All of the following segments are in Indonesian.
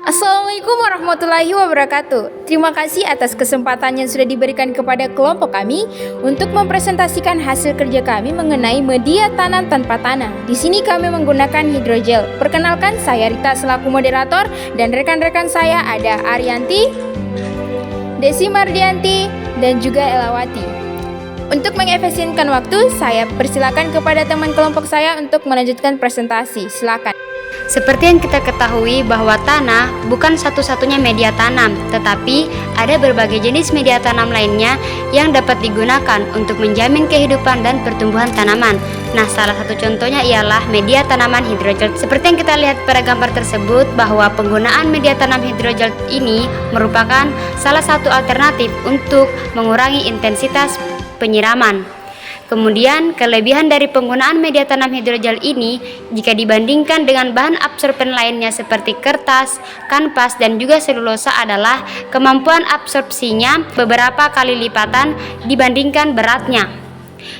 Assalamualaikum warahmatullahi wabarakatuh. Terima kasih atas kesempatan yang sudah diberikan kepada kelompok kami untuk mempresentasikan hasil kerja kami mengenai media tanam tanpa tanah. Di sini kami menggunakan hidrogel. Perkenalkan, saya Rita selaku moderator dan rekan-rekan saya ada Arianti, Desi Mardianti, dan juga Elawati. Untuk mengefisienkan waktu, saya persilakan kepada teman kelompok saya untuk melanjutkan presentasi. Silakan. Seperti yang kita ketahui bahwa tanah bukan satu-satunya media tanam, tetapi ada berbagai jenis media tanam lainnya yang dapat digunakan untuk menjamin kehidupan dan pertumbuhan tanaman. Nah, salah satu contohnya ialah media tanaman hidrogel. Seperti yang kita lihat pada gambar tersebut bahwa penggunaan media tanam hidrogel ini merupakan salah satu alternatif untuk mengurangi intensitas penyiraman. Kemudian, kelebihan dari penggunaan media tanam hidrogel ini jika dibandingkan dengan bahan absorben lainnya seperti kertas, kanvas, dan juga selulosa adalah kemampuan absorpsinya beberapa kali lipatan dibandingkan beratnya.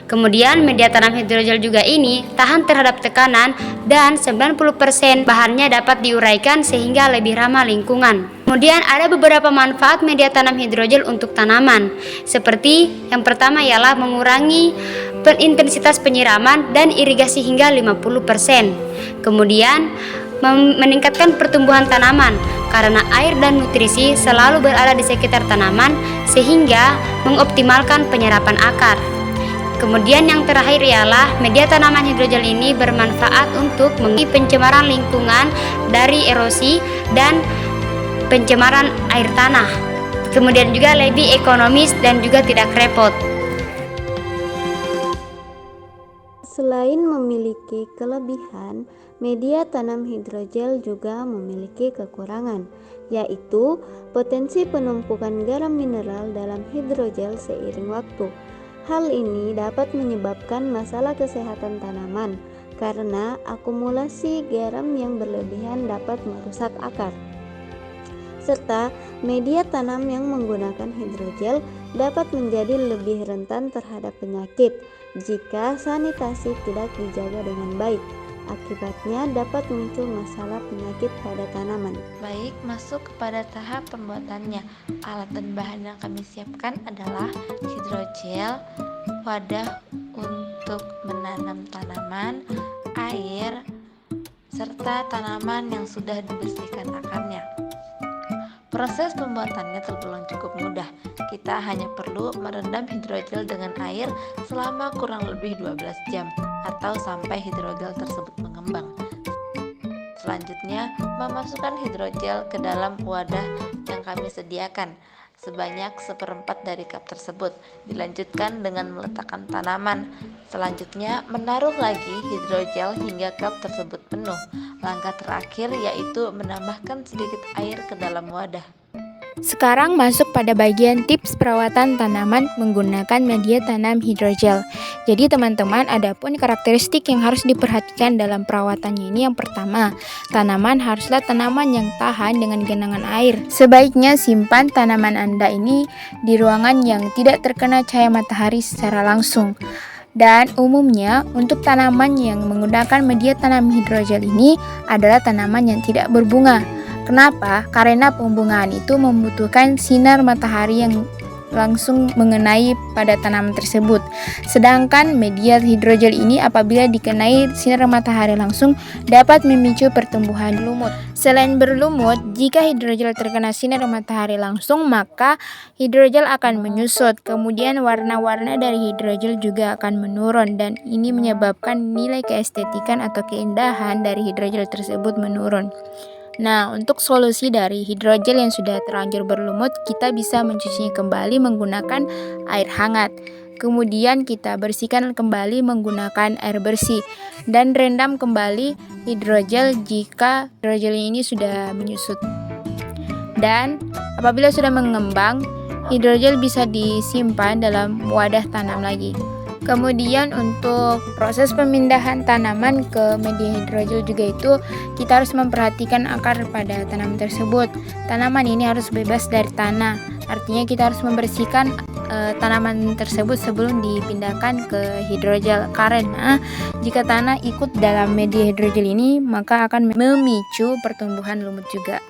Kemudian, media tanam hidrogel juga ini tahan terhadap tekanan dan 90% bahannya dapat diuraikan sehingga lebih ramah lingkungan. Kemudian ada beberapa manfaat media tanam hidrogel untuk tanaman. Seperti yang pertama ialah mengurangi intensitas penyiraman dan irigasi hingga 50%. Kemudian meningkatkan pertumbuhan tanaman karena air dan nutrisi selalu berada di sekitar tanaman sehingga mengoptimalkan penyerapan akar. Kemudian yang terakhir ialah media tanaman hidrogel ini bermanfaat untuk mengurangi pencemaran lingkungan dari erosi dan pencemaran air tanah. Kemudian juga lebih ekonomis dan juga tidak repot. Selain memiliki kelebihan, media tanam hidrogel juga memiliki kekurangan, yaitu potensi penumpukan garam mineral dalam hidrogel seiring waktu. Hal ini dapat menyebabkan masalah kesehatan tanaman karena akumulasi garam yang berlebihan dapat merusak akar. Serta media tanam yang menggunakan hidrogel dapat menjadi lebih rentan terhadap penyakit jika sanitasi tidak dijaga dengan baik. Akibatnya dapat muncul masalah penyakit pada tanaman. Baik, masuk kepada tahap pembuatannya. Alat dan bahan yang kami siapkan adalah hidrogel, wadah untuk menanam tanaman, air, serta tanaman yang sudah dibersihkan akarnya. Proses pembuatannya tergolong cukup mudah. Kita hanya perlu merendam hidrogel dengan air selama kurang lebih 12 jam atau sampai hidrogel tersebut mengembang. Selanjutnya, memasukkan hidrogel ke dalam wadah yang kami sediakan sebanyak 1/4 dari cup tersebut. Dilanjutkan dengan meletakkan tanaman. Selanjutnya, menaruh lagi hidrogel hingga cup tersebut penuh. Langkah terakhir yaitu menambahkan sedikit air ke dalam wadah. Sekarang masuk pada bagian tips perawatan tanaman menggunakan media tanam hidrogel. Jadi teman-teman, ada pun karakteristik yang harus diperhatikan dalam perawatannya ini. Yang pertama, tanaman haruslah tanaman yang tahan dengan genangan air. Sebaiknya simpan tanaman Anda ini di ruangan yang tidak terkena cahaya matahari secara langsung. Dan umumnya untuk tanaman yang menggunakan media tanam hidrogel ini adalah tanaman yang tidak berbunga. Kenapa? Karena pembungaan itu membutuhkan sinar matahari yang langsung mengenai pada tanaman tersebut. Sedangkan media hidrogel ini apabila dikenai sinar matahari langsung dapat memicu pertumbuhan lumut. Selain berlumut, jika hidrogel terkena sinar matahari langsung, maka hidrogel akan menyusut. Kemudian warna-warna dari hidrogel juga akan menurun dan ini menyebabkan nilai keestetikan atau keindahan dari hidrogel tersebut menurun. Nah, untuk solusi dari hidrogel yang sudah terlanjur berlumut, kita bisa mencucinya kembali menggunakan air hangat. Kemudian kita bersihkan kembali menggunakan air bersih dan rendam kembali hidrogel jika hidrogel ini sudah menyusut. Dan apabila sudah mengembang, hidrogel bisa disimpan dalam wadah tanam lagi. Kemudian untuk proses pemindahan tanaman ke media hidrogel juga itu kita harus memperhatikan akar pada tanaman tersebut. Tanaman ini harus bebas dari tanah. Artinya kita harus membersihkan tanaman tersebut sebelum dipindahkan ke hidrogel. Karena jika tanah ikut dalam media hidrogel ini maka akan memicu pertumbuhan lumut juga.